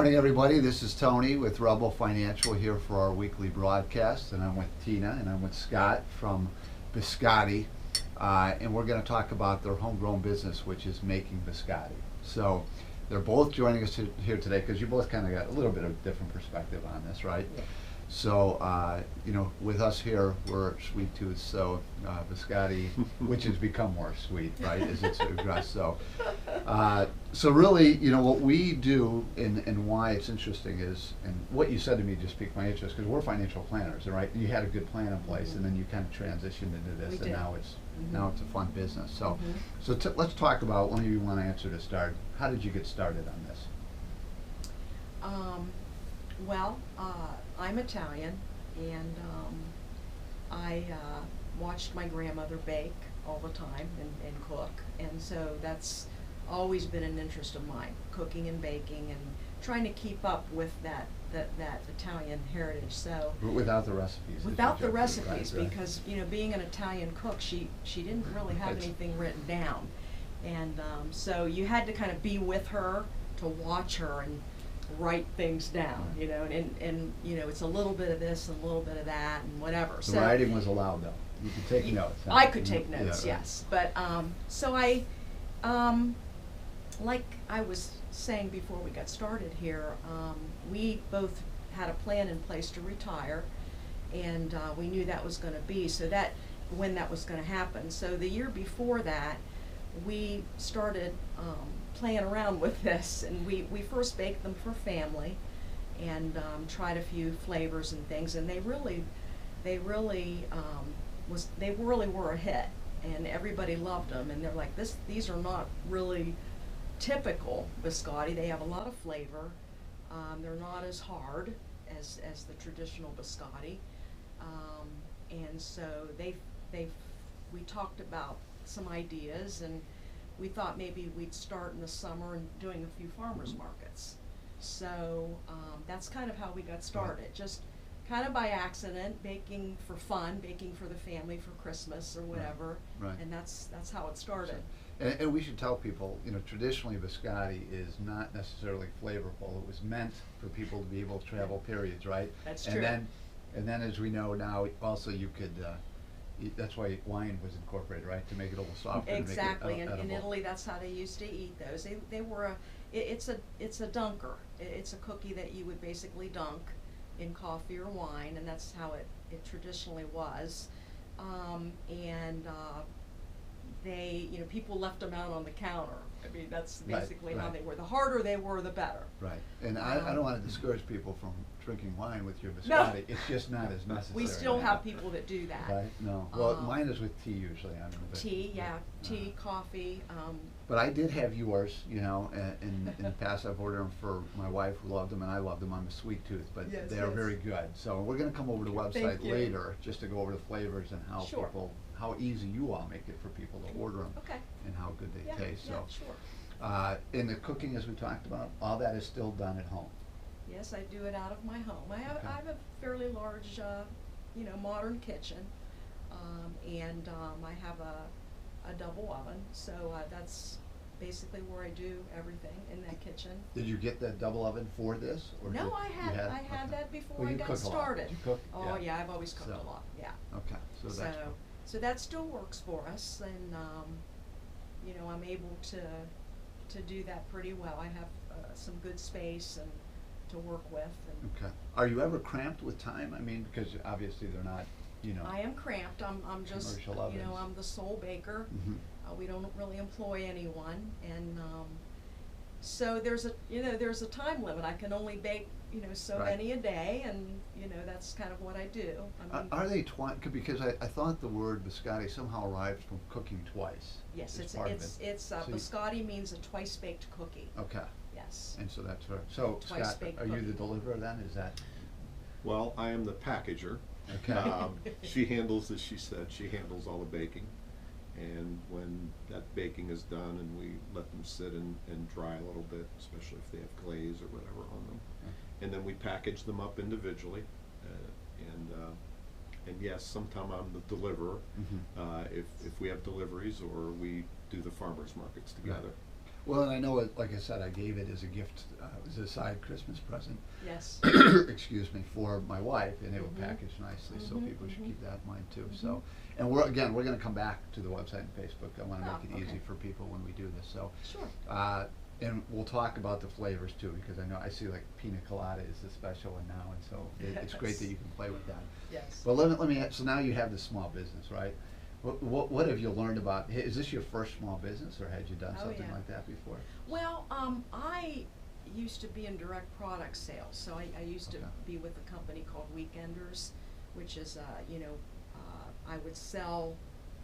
morning, everybody. This is Tony with Rebel Financial here for our weekly broadcast, and I'm with Tina and I'm with Scott from BScotti, and we're going to talk about their homegrown business, which is making biscotti. So they're both joining us here today because you both kind of got a little bit of different perspective on this, right? Yeah. So, with us here, we're sweet tooth, so biscotti, which has become more sweet, right, as it's progressed. So really, what we do and why it's interesting is, and what you said to me just piqued my interest, because we're financial planners, right? You had a good plan in place, and then you kind of transitioned into this, and now it's a fun business. So, let's talk about, one of you want to answer to start. How did you get started on this? I'm Italian, and I watched my grandmother bake all the time and cook, and so that's always been an interest of mine, cooking and baking and trying to keep up with that Italian heritage. So But without the recipes. without the recipes, right. because being an Italian cook, she didn't really have anything written down, and so you had to kind of be with her to watch her and write things down, and it's a little bit of this and a little bit of that and whatever. The so writing was allowed, though. You could take notes. Huh? I could take notes, Yeah, right. yes. But so I, like I was saying before we got started here, we both had a plan in place to retire, and we knew that was going to be when that was going to happen. So the year before that, we started playing around with this, and we first baked them for family, and tried a few flavors and things, and they really were a hit, and everybody loved them, and they're like, these are not really typical biscotti. They have a lot of flavor. They're not as hard as the traditional biscotti, and so we talked about some ideas, and we thought maybe we'd start in the summer and doing a few farmers markets. So that's kind of how we got started, just kind of by accident, baking for fun, baking for the family for Christmas or whatever, Right. and that's how it started. And we should tell people, traditionally biscotti is not necessarily flavorful. It was meant for people to be able to travel periods, right? That's true. And then as we know now, also you could, that's why wine was incorporated, right, to make it a little softer. Exactly, to make it in Italy that's how they used to eat those. They were it's a dunker. It's a cookie that you would basically dunk in coffee or wine, and that's how it traditionally was. People left them out on the counter. I mean, that's basically how they were. The harder they were, the better. Right, and I don't want to discourage people from drinking wine with your biscotti. No. It's just not as necessary. We still have people that do that. Right? No. Well, mine is with tea usually. Tea, tea, coffee. But I did have yours, in the past. I've ordered them for my wife, who loved them, and I loved them. I'm a sweet tooth, but yes, they are very good. So we're going to come over to the website later just to go over the flavors and how how easy you all make it for people to order them, and how good they taste. Yeah, so, sure. In the cooking, as we talked about, all that is still done at home. Yes, I do it out of my home. I have a fairly large, modern kitchen, and I have a double oven, so that's basically where I do everything, in that kitchen. Did you get that double oven for this? Or no, I had that before I got started. You cook? Oh yeah, I've always cooked a lot. Yeah. Okay, So that still works for us, and I'm able to do that pretty well. I have some good space and to work with. And okay. Are you ever cramped with time? I mean, because obviously they're not, I am cramped. I'm just, I'm the sole baker. We don't really employ anyone, and so there's a time limit. I can only bake so many a day, and that's kind of what I do. I mean, are they because I thought the word biscotti somehow arrived from cooking twice. Yes, biscotti means a twice baked cookie. Okay. Yes. And so that's right. So Scott, are you the deliverer then? Is that? Well, I am the packager. Okay. She handles, as she said, she handles all the baking. And when that baking is done and we let them sit and dry a little bit, especially if they have glaze or whatever on them, and then we package them up individually. And yes, sometime I'm the deliverer if we have deliveries, or we do the farmers markets together. Well, and I know it, like I said, I gave it as a gift, it was a side Christmas present. Yes. Excuse me, for my wife, and they were Mhm. packaged nicely, so Mhm, people should mhm. keep that in mind too, Mhm. so. And we're gonna come back to the website and Facebook, I wanna Oh, make it easy okay. for people when we do this, so. Sure. And we'll talk about the flavors too, because I know, I see like pina colada is the special one now, and so it's great that Yes. you can play with that. Yes. But let me, so now you have this small business, right? What have you learned about, is this your first small business, or had you done Oh, something yeah. like that before? Well, I used to be in direct product sales, so I used to Okay. be with a company called Weekenders, which is, I would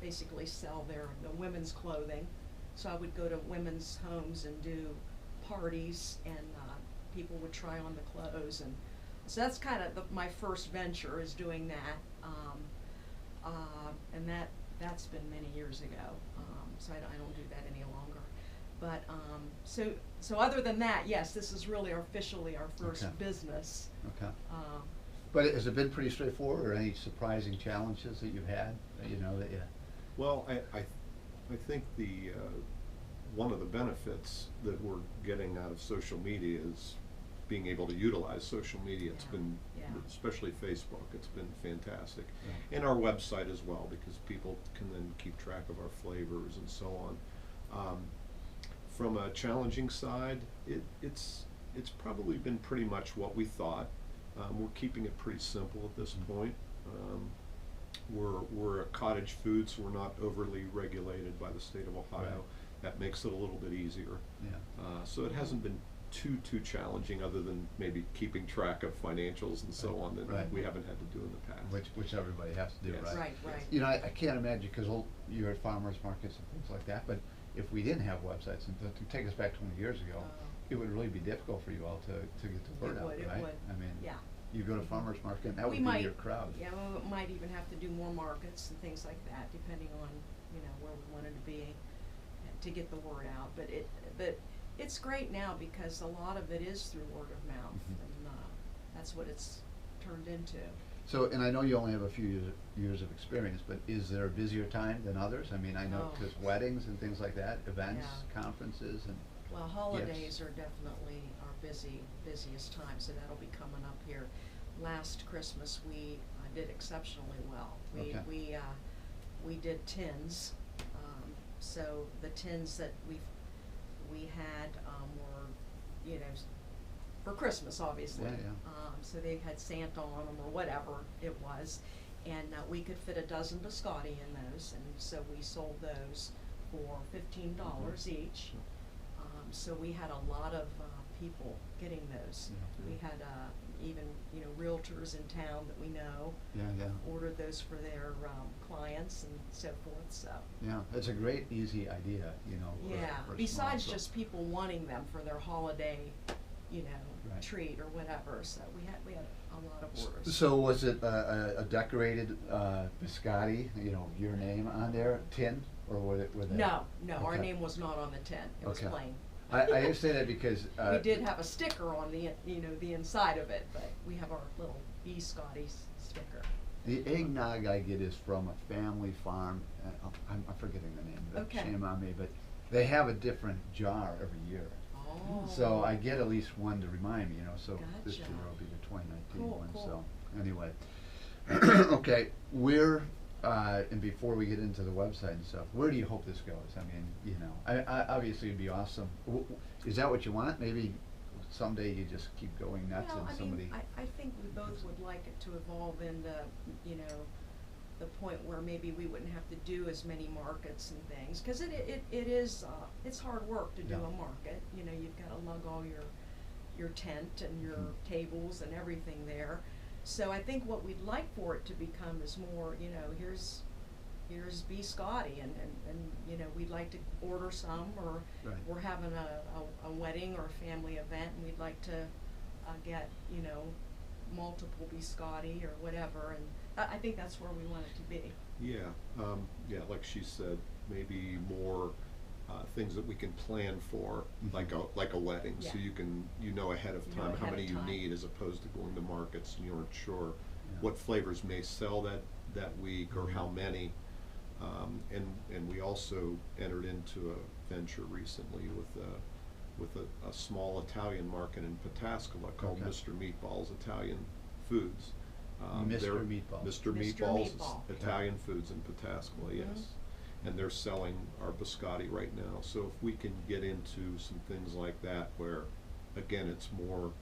basically sell the women's clothing. So I would go to women's homes and do parties, and people would try on the clothes, and so that's kind of my first venture, is doing that. And that's been many years ago, so I don't do that any longer. But so other than that, yes, this is really officially our first Okay. business. Okay. But has it been pretty straightforward, or any surprising challenges that you've had, that you know, that you? Well, I think the one of the benefits that we're getting out of social media is being able to utilize social media. It's Yeah, been, yeah. especially Facebook, it's been fantastic. Yeah. And our website as well, because people can then keep track of our flavors and so on. From a challenging side, it's probably been pretty much what we thought. We're keeping it pretty simple at this point. We're a cottage food, so we're not overly regulated by the state of Ohio. Right. That makes it a little bit easier. Yeah. So it hasn't been too challenging, other than maybe keeping track of financials and so on, that Right. we haven't had to do in the past. Which everybody has to do, Yes. right? Right. You know, I can't imagine, because you're at farmers markets and things like that, but if we didn't have websites, and to take us back 20 years ago, it would really be difficult for you all to get the word out, right? It would. I mean, Yeah. you go to farmers market, and that We would be might, your crowd. yeah, we might even have to do more markets and things like that, depending on, where we wanted to be, to get the word out. But it's great now, because a lot of it is through word of mouth, Mhm. and that's what it's turned into. So, and I know you only have a few years of experience, but is there a busier time than others? I mean, I know, Oh. because weddings and things like that, events, Yeah. conferences, and. Well, holidays are definitely our busiest time, so that'll be coming up here. Last Christmas, we did exceptionally well. Okay. We did tins, so the tins that we had were, for Christmas, obviously. Yeah, yeah. So they had Santa on them, or whatever it was, and we could fit a dozen biscotti in those, and so we sold those for $15 each. So we had a lot of people getting those. Yeah. We had even realtors in town that we know Yeah. ordered those for their clients and so forth. So Yeah, it's a great, easy idea, yeah. for Besides small, so. just people wanting them for their holiday, Right. treat or whatever. So we had a lot of orders. So was it a decorated biscotti, your name on there, tin, or was it with a? No, our Okay. name was not on the tin. It was Okay. plain. I just say that because. We did have a sticker on the inside of it, but we have our little BScotti sticker. The eggnog I get is from a family farm, I'm forgetting the name, but Okay. shame on me, but they have a different jar every year. Oh. So I get at least one to remind me, so this year Gotcha. will be the 2019 Cool, one, cool. so, anyway. Okay, and before we get into the website and stuff, where do you hope this goes? I mean, I obviously it'd be awesome. Is that what you want? Maybe someday you just keep going nuts Well, and I somebody. mean, I think we both would like it to evolve into, the point where maybe we wouldn't have to do as many markets and things, because it is, it's hard work to do Yeah. a market. You've got to lug all your tent and your Mhm. tables and everything there. So I think what we'd like for it to become is more, here's BScotti, and we'd like to order some, or Right. we're having a wedding or a family event, and we'd like to get, multiple BScotti or whatever, and I think that's where we want it to be. Yeah, like she said, maybe more things that we can plan for, Mhm. like a wedding, so Yeah. you can, ahead of You know time how ahead many of you time. need, as opposed to going to markets and you aren't sure Yeah. what flavors may sell that week, or how Mhm. many. And we also entered into a venture recently with a small Italian market in Pataskala called Okay. Mr. Meatball's Italian Foods. Mr. they're- Meatballs. Mr. Mr. Meatball's Meatball. Italian Foods in Pataskala, Mhm. yes. And they're selling our biscotti right now. So if we can get into some things like that where, again, it's more,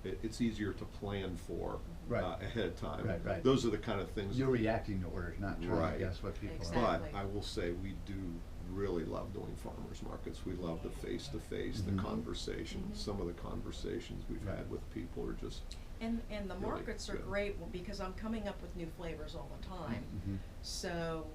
it's easier to plan for Right. ahead of time. Right, right. Those are the kind of things. You're reacting to orders, not trying to Right. guess what people Exactly. are. But I will say, we do really love doing farmers markets. We love the face-to-face, Mhm. the conversations. Mhm. Some of the conversations we've Right. had with people are just, And the Really markets are good. great because I'm coming up with new flavors all the time. Mhm. So,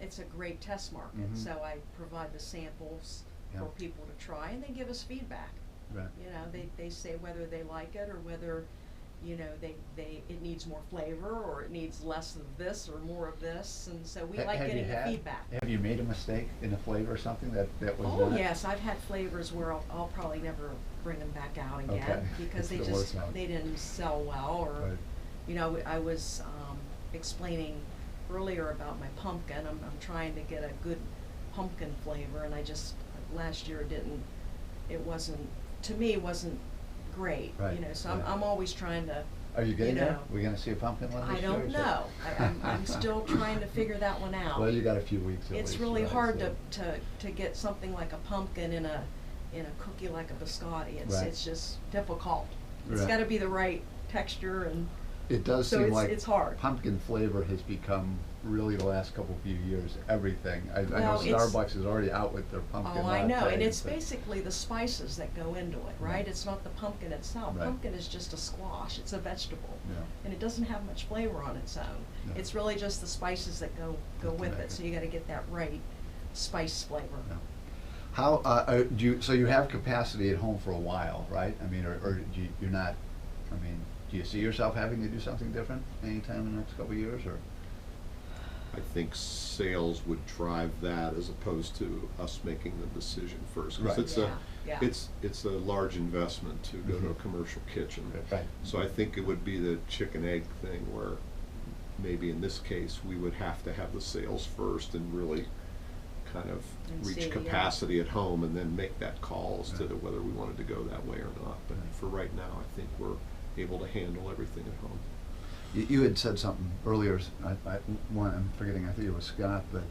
it's a great test market. Mhm. So I provide the samples Yeah. for people to try, and they give us feedback. Right. You know, they say whether they like it or whether, you know, it needs more flavor or it needs less of this or more of this, and so we like Have you getting the had- feedback. Have you made a mistake in a flavor or something that was Oh, not? yes, I've had flavors where I'll probably never bring them back out Okay. again because It's they the worst just, one. they didn't sell well, or, Right. you know, I was, explaining earlier about my pumpkin. I'm trying to get a good pumpkin flavor, and I just, last year it wasn't, to me, it wasn't great, Right, you know, so right. I'm always trying to, Are you getting you there? know. We're gonna see a pumpkin one I this year? don't is know. it? I'm still trying to figure that one out. Well, you got a few weeks at It's least, really right, hard so- to get something like a pumpkin in a cookie like a biscotti. Right. It's just difficult. It's Right. gotta be the right texture, and It does so seem it's- like it's hard. pumpkin flavor has become really the last few years, everything. I know Well, it's- Starbucks is already out with their pumpkin oh, I know, latte and it's thing. basically the spices that go into it, right? Right. It's not the pumpkin itself. Right. Pumpkin is just a squash. It's a vegetable. Yeah. And it doesesn't have much flavor on its own. Yeah. It's really just the spices that go To with make it, it. so you gotta get that right spice flavor. Yeah. How, so you have capacity at home for a while, right? I mean, or you're not, I mean, do you see yourself having to do something different anytime in the next couple of years, or? I think sales would drive that as opposed to us making the decision first. 'Cause Right. it's Yeah. it's a large investment to go to a Mhm. commercial kitchen. Right. So I think it would be the chicken egg thing where maybe in this case, we would have to have the sales first and really kind of And see, reach yeah. capacity at home and then make that call as to Right. whether we wanted to go that way or not. But Right. for right now, I think we're able to handle everything at home. You had said something earlier, I'm forgetting, I think it was Scott, but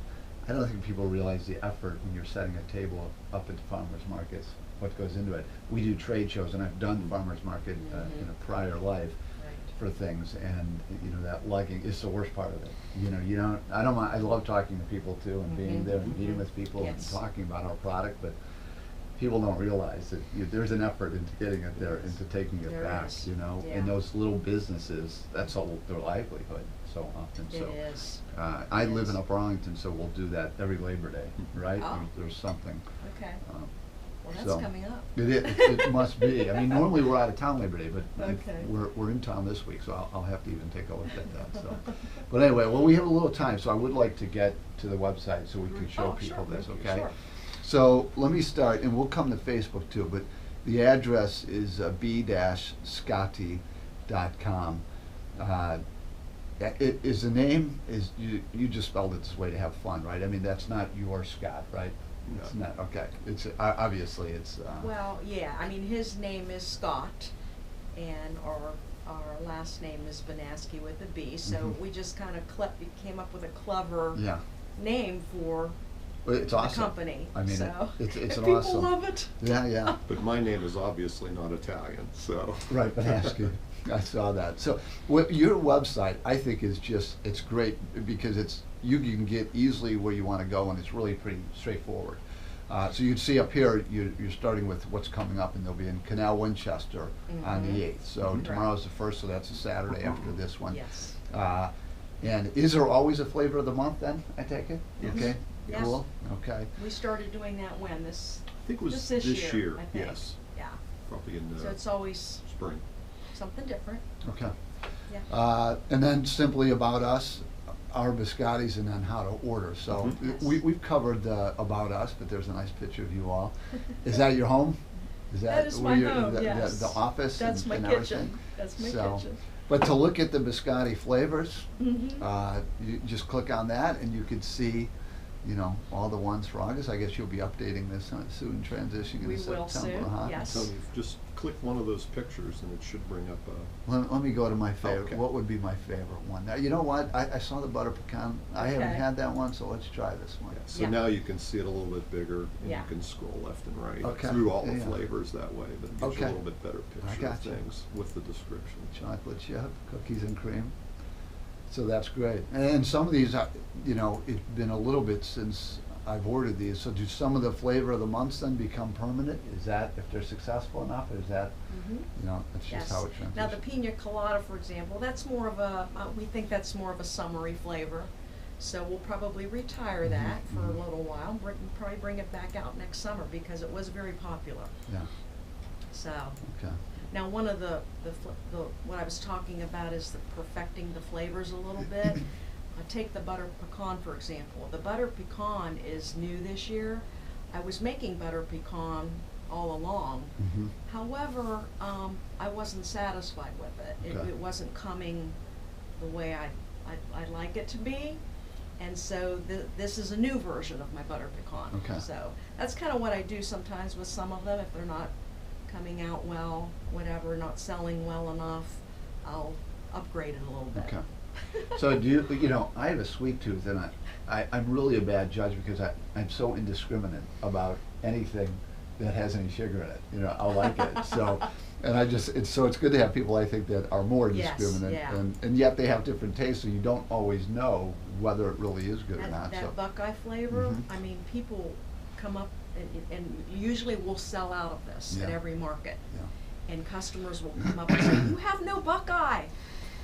I don't think people realize the effort when you're setting a table up at the farmers markets, what goes into it. We do trade shows, and I've done farmers market in a prior life Right. for things, and, you know, that lugging is the worst part of it. You know, I don't mind, I love talking to people too, and being Mhm, there and meeting mhm. with people and Yes. talking about our product, but people don't realize that there's an effort into getting it there, into taking it There back, is, you know? yeah. And those little businesses, that's all their livelihood so often, It so. is. I It live is. in Upper Arlington, so we'll do that every Labor Day, right? Oh. There's something. Okay. um, Well, so- that's coming up. It must be. I mean, normally we're out of town Labor Day, but Okay. we're in town this week, so I'll have to even take a look at that, so. But anyway, well, we have a little time, so I would like to get to the website so we can show Oh, people sure. this, okay? Sure. So let me start, and we'll come to Facebook too, but the address is b-scotti.com. Is the name, you just spelled it this way to have fun, right? I mean, that's not your Scott, right? It's No. not, okay. It's, obviously, it's, Well, yeah, I mean, his name is Scott, and our last name is Banaski with a B, so Mhm. we just kind of came up with a clever yeah. name for Well, it's the awesome. company, I mean, so. it's an People awesome. love it. Yeah, yeah. But my name is obviously not Italian, so. Right, Banaski. I saw that. So, your website, I think, is just, it's great because you can get easily where you want to go, and it's really pretty straightforward. So you'd see up here, you're starting with what's coming up, and they'll be in Canal Winchester on the Mhm. 8th. So Right. tomorrow's the 1st, so that's a Saturday after this one. Yes. And is there always a flavor of the month then, I take it? Yes. Okay, Yes. cool, okay. We started doing that when, I think it was this this year, I think. yes, Yeah, probably in so it's always spring. something different, Okay. yeah. And then simply about us, our biscottis, and then how to order. So Mhm. Yes. we've covered the about us, but there's a nice picture of you all. Is that your home? That is where my you're- home, the- yes. The office That's and my and kitchen. everything? That's my So, kitchen. But to look at the biscotti flavors, Mhm. you just click on that and you could see you know, all the ones for August. I guess you'll be updating this soon, transitioning We into will September, soon, huh? yes. So you just click one of those pictures and it should bring up a. Let me go to my favorite. Okay. What would be my favorite one? Now, you know what? I saw the butter pecan. I haven't Okay. had that one, so let's try this one. Yeah, so Yeah. now you can see it a little bit bigger, and Yeah. you can scroll left and right Okay. through all the Yeah. flavors that way. That gives you Okay. a little bit better I picture of gotcha. things with the description. Chocolate chip, cookies and cream. So that's great. And some of these, you know, it's been a little bit since I've ordered these. So do some of the flavor of the months then become permanent? Is that, if they're successful enough, is that, Mhm. you know, that's just Yes. how it transitions? Now the pina colada, for example, that's more of a, we think that's more of a summery flavor. So we'll probably retire that for a mhm. little while, probably bring it back out next summer because it was very popular. Yeah, So, okay. now one of the what I was talking about is the perfecting the flavors a little bit. Take the butter pecan, for example. The butter pecan is new this year. I was making butter pecan all along. Mhm. However, I wasn't satisfied with it. Okay. It wasn't coming the way I'd like it to be. And so this is a new version of my butter pecan. Okay. So that's kind of what I do sometimes with some of them. If they're not coming out well, whatever, not selling well enough, I'll upgrade it a little bit. Okay. So do you know, I have a sweet tooth, and I'm really a bad judge because I'm so indiscriminate about anything that has any sugar in it. You know, I'll like it. So, and it's good to have people, I think, that are more Yes, discriminate, yeah. and yet they have different tastes, so you don't always know whether it really is good or not. That So, Buckeye flavor, Mhm. I mean, people come up and usually we'll sell out of this at Yeah. every market. yeah. And customers will come up and say, "You have no Buckeye."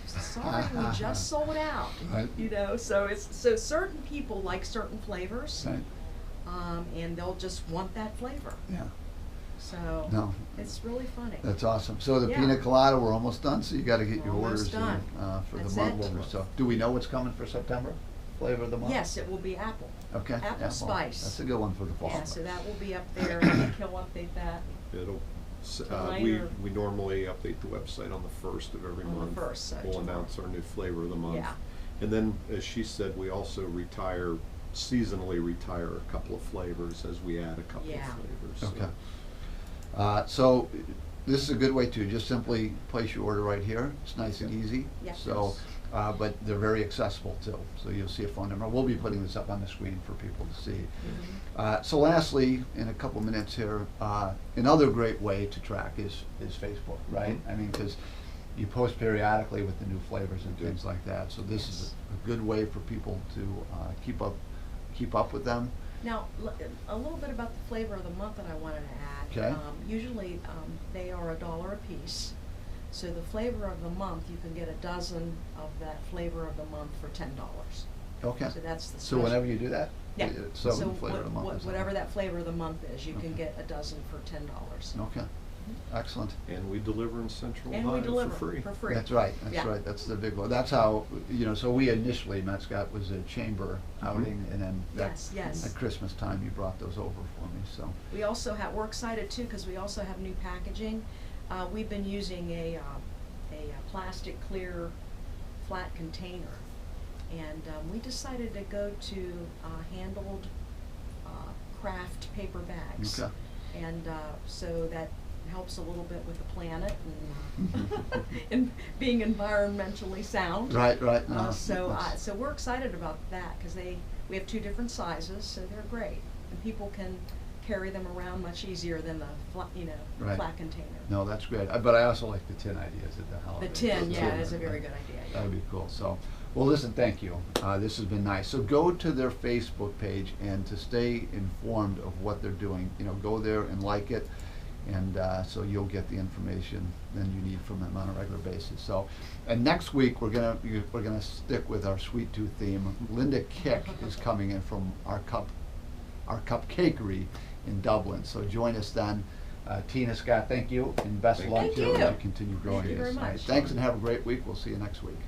Sorry, we just sold out. Right. You know, so so certain people like certain flavors, Right. and they'll just want that flavor. Yeah. So No. it's really funny. That's awesome. So the Yeah. pina colada, we're almost done, so you gotta get your We're orders almost in, done. for the That's month it. over. So, do we know what's coming for September? Flavor of the month? Yes, it will be apple. Okay. Apple spice. That's a good one for the fall. Yeah, so that will be up there. I think he'll update that. We Tonight we normally update the website on the first of every On the month. first, so We'll tomorrow. announce our new flavor of the month. Yeah. And then, as she said, we also seasonally retire a couple of flavors as we add a couple Yeah. of flavors. so- Okay. So this is a good way to just simply place your order right here. It's nice and easy. Yeah. So, but they're very accessible too. So you'll see a phone number. We'll be putting this up on the screen for people to see. Mhm. So lastly, in a couple minutes here, another great way to track is Facebook, right? I mean, because you post periodically with the new flavors and Do. things like that. So this is Yes. a good way for people to keep up with them. Now, a little bit about the flavor of the month that I wanted to add. Okay. Usually, they are $1 a piece. So the flavor of the month, you can get a dozen of that flavor of the month for $10. Okay. So that's the So special. whenever you do that? Yeah. So the flavor of the month is whatever that flavor of the month is, you can Okay. get a dozen for $10. Okay, excellent. And we deliver in Central And we Ohio deliver for free. for free. That's right, Yeah. that's the big one. That's how, you know, so we initially, Mascot was a chamber outing, and then Yes. at Christmas time, you brought those over for me, so. We also have, we're excited too, because we also have new packaging. We've been using a plastic clear flat container. And we decided to go to handled craft paper bags. Okay. And so that helps a little bit with the planet and being environmentally sound. Right, no, So that's- so we're excited about that because we have 2 different sizes, so they're great. And people can carry them around much easier than the Right. flat container. No, that's great, but I also like the tin ideas at the holiday. The tin, The yeah, tin, is a very good idea. Yeah. That'd be cool, so, well, listen, thank you, this has been nice. So go to their Facebook page, and to stay informed of what they're doing, you know, go there and like it, and so you'll get the information then you need from them on a regular basis. So, and next week, we're gonna stick with our sweet tooth theme. Linda Kick is coming in from our cupcakery in Dublin, so join us then. Tina, Scott, thank you, and best of luck Thank to you you. as you continue growing Thank you this. very All right, much. thanks, and have a great week. We'll see you next week.